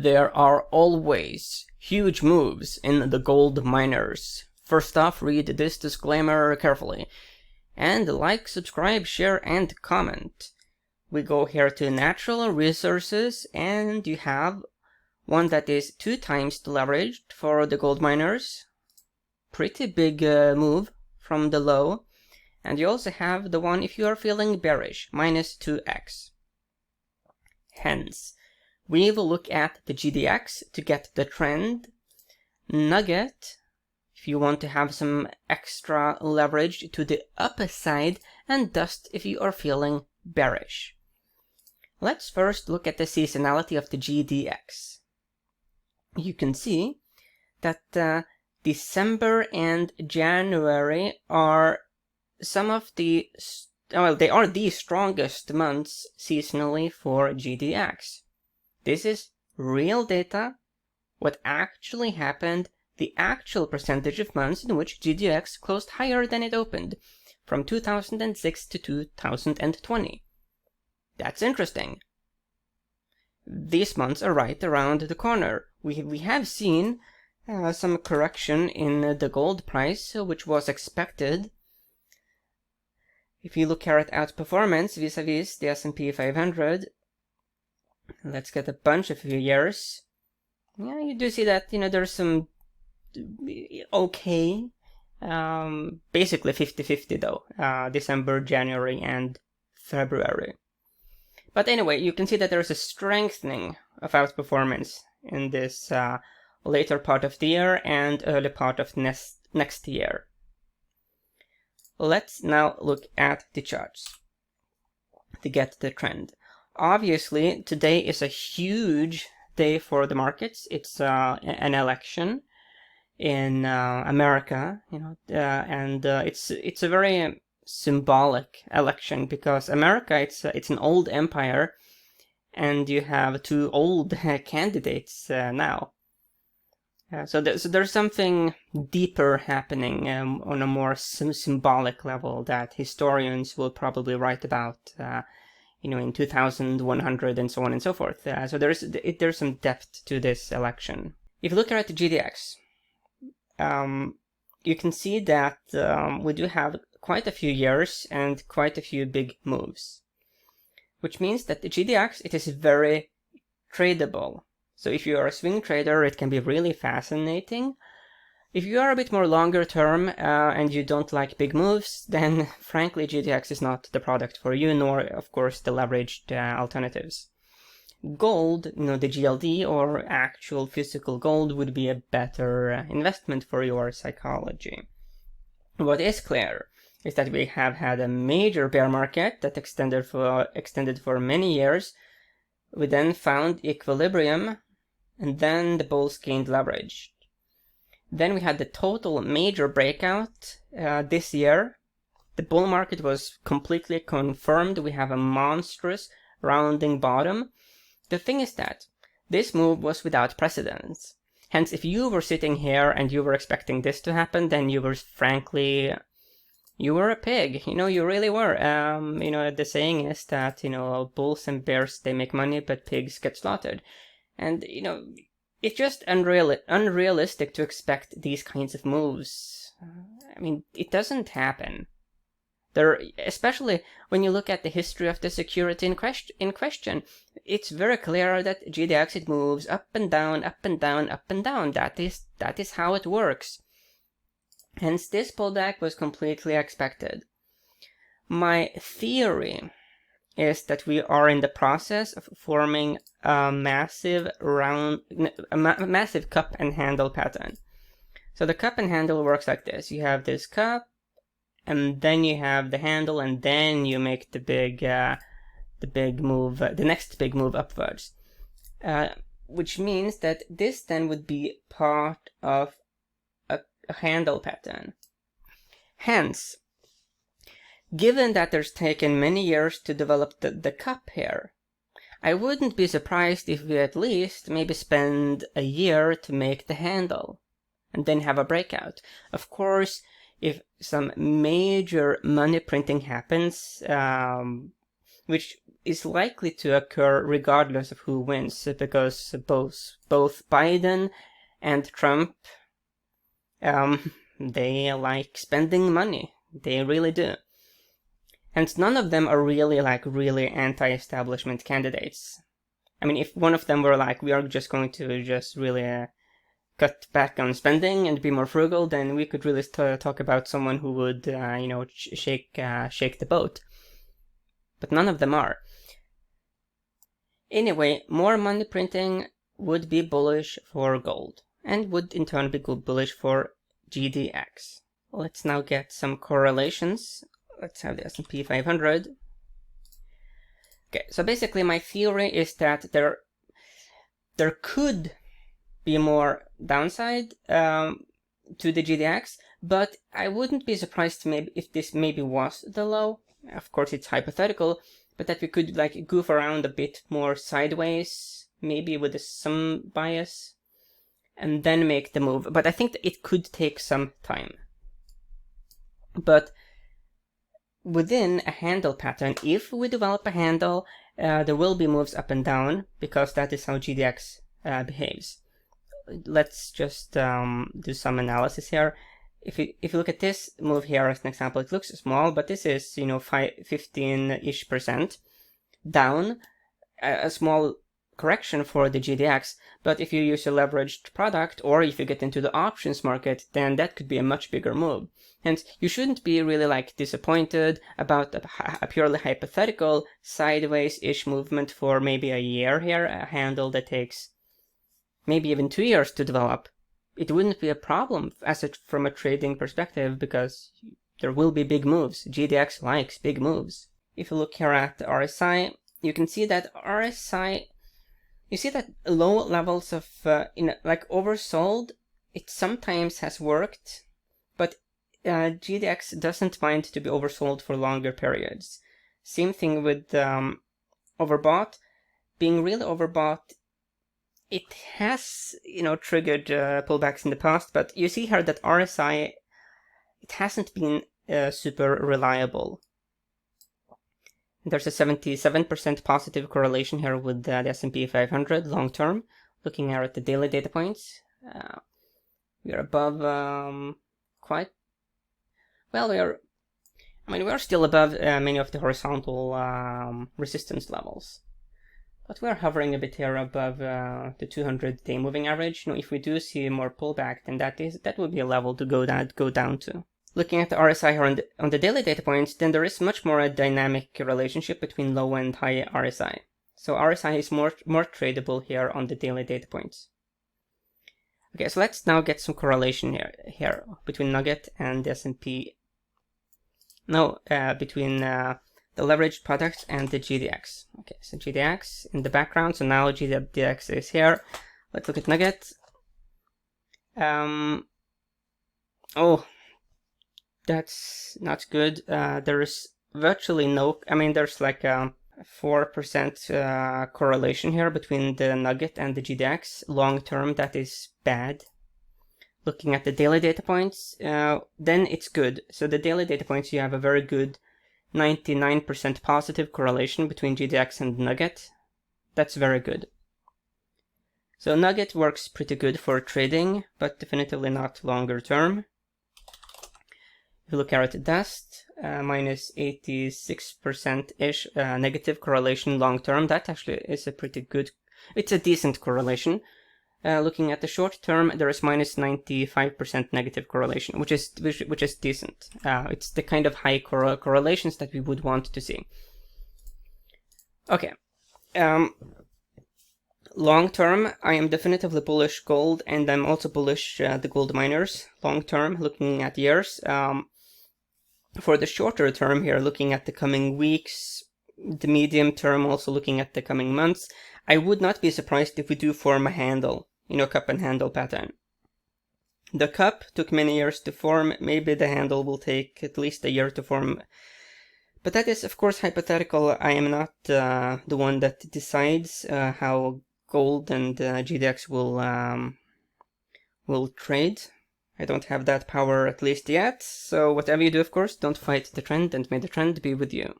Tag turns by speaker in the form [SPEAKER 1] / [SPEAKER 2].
[SPEAKER 1] There are always huge moves in the gold miners. First off, read this disclaimer carefully. And like, subscribe, share, and comment. We go here to natural resources, and you have one that is 2 times the leverage for the gold miners. Pretty big move from the low. And you also have the one if you are feeling bearish, minus 2x. Hence, we will look at the GDX to get the trend, NUGT if you want to have some extra leverage to the upside, and dust if you are feeling bearish. Let's first look at the seasonality of the GDX. You can see that December and January are some of the, well, they are the strongest months seasonally for GDX. This is real data, what actually happened, the actual percentage of months in which GDX closed higher than it opened, from 2006 to 2020. That's interesting. These months are right around the corner. We have seen some correction in the gold price, which was expected. If you look here at outperformance vis-a-vis the S&P 500, let's get a bunch of years. Yeah, you do see that, there's some okay, basically 50-50 though, December, January, and February. But anyway, you can see that there's a strengthening of outperformance in this later part of the year and early part of next year. Let's now look at the charts to get the trend. Obviously, today is a huge day for the markets. It's an election in America, and it's a very symbolic election because America, it's an old empire, and you have 2 old candidates now. So there's something deeper happening on a more symbolic level that historians will probably write about, in 2100 and so on and so forth. So there's some depth to this election. If you look at the GDX, you can see that we do have quite a few years and quite a few big moves, which means that the GDX, it is very tradable. So if you are a swing trader, it can be really fascinating. If you are a bit more longer term and you don't like big moves, then frankly GDX is not the product for you, nor of course the leveraged alternatives. Gold, the GLD or actual physical gold would be a better investment for your psychology. What is clear is that we have had a major bear market that extended for many years. We then found equilibrium, and then the bulls gained leverage. Then we had the total major breakout this year. The bull market was completely confirmed. We have a monstrous rounding bottom. The thing is that this move was without precedence. Hence, if you were sitting here and you were expecting this to happen, then you were frankly, you were a pig. You really were. The saying is that, bulls and bears, they make money, but pigs get slaughtered. And, it's just unrealistic to expect these kinds of moves. It doesn't happen. Especially when you look at the history of the security in question, it's very clear that GDX, it moves up and down, up and down, up and down. That is how it works. Hence, this pullback was completely expected. My theory is that we are in the process of forming a massive cup and handle pattern. So the cup and handle works like this. You have this cup, and then you have the handle, and then you make the next big move upwards. Which means that this then would be part of a handle pattern. Hence, given that there's taken many years to develop the cup here, I wouldn't be surprised if we at least maybe spend a year to make the handle, and then have a breakout. Of course, if some major money printing happens, which is likely to occur regardless of who wins, because both Biden and Trump, they like spending money. They really do. And none of them are really anti-establishment candidates. I mean, if one of them were like, we are just going to just really cut back on spending and be more frugal, then we could really talk about someone who would, shake the boat. But none of them are. Anyway, more money printing would be bullish for gold, and would in turn be bullish for GDX. Let's now get some correlations. Let's have the S&P 500. Okay, so basically my theory is that there could be more downside to the GDX, but I wouldn't be surprised if this maybe was the low. Of course, it's hypothetical, but that we could like goof around a bit more sideways, maybe with some bias, and then make the move. But I think that it could take some time. But within a handle pattern, if we develop a handle, there will be moves up and down, because that is how GDX behaves. Let's just do some analysis here. If you look at this move here as an example, it looks small, but this is 15-ish% down, a small correction for the GDX. But if you use a leveraged product, or if you get into the options market, then that could be a much bigger move. And you shouldn't be really like disappointed about a purely hypothetical sideways-ish movement for maybe a year here, a handle that takes maybe even 2 years to develop. It wouldn't be a problem from a trading perspective, because there will be big moves. GDX likes big moves. If you look here at the RSI, you can see that RSI, you see that low levels of oversold, it sometimes has worked, but GDX doesn't mind to be oversold for longer periods. Same thing with overbought. Being really overbought, it has, triggered pullbacks in the past, but you see here that RSI, it hasn't been super reliable. There's a 77% positive correlation here with the S&P 500 long term. Looking here at the daily data points, we are above quite well. We are still above many of the horizontal resistance levels. But we're hovering a bit here above the 200-day moving average. If we do see more pullback, then that would be a level to go down to. Looking at the RSI here on the daily data points, then there is much more a dynamic relationship between low and high RSI. So RSI is more tradable here on the daily data points. Okay, so let's now get some correlation here between NUGT and the S&P. No, between the leveraged products and the GDX. Okay, so GDX in the background, so now GDX is here. Let's look at NUGT. Oh, that's not good. There's virtually no, there's like a 4% correlation here between the NUGT and the GDX. Long term, that is bad. Looking at the daily data points, then it's good. So the daily data points, you have a very good 99% positive correlation between GDX and NUGT. That's very good. So NUGT works pretty good for trading, but definitively not longer term. If you look here at dust, minus 86%-ish negative correlation long term, that actually is a pretty good, it's a decent correlation. Looking at the short term, there is minus 95% negative correlation, which is decent. It's the kind of high correlations that we would want to see. Okay. Long term, I am definitively bullish gold, and I'm also bullish the gold miners. Long term, looking at years. For the shorter term here, looking at the coming weeks, the medium term, also looking at the coming months, I would not be surprised if we do form a handle, cup and handle pattern. The cup took many years to form. Maybe the handle will take at least a year to form. But that is, of course, hypothetical. I am not the one that decides how gold and GDX will trade. I don't have that power, at least yet. So whatever you do, of course, don't fight the trend, and may the trend be with you.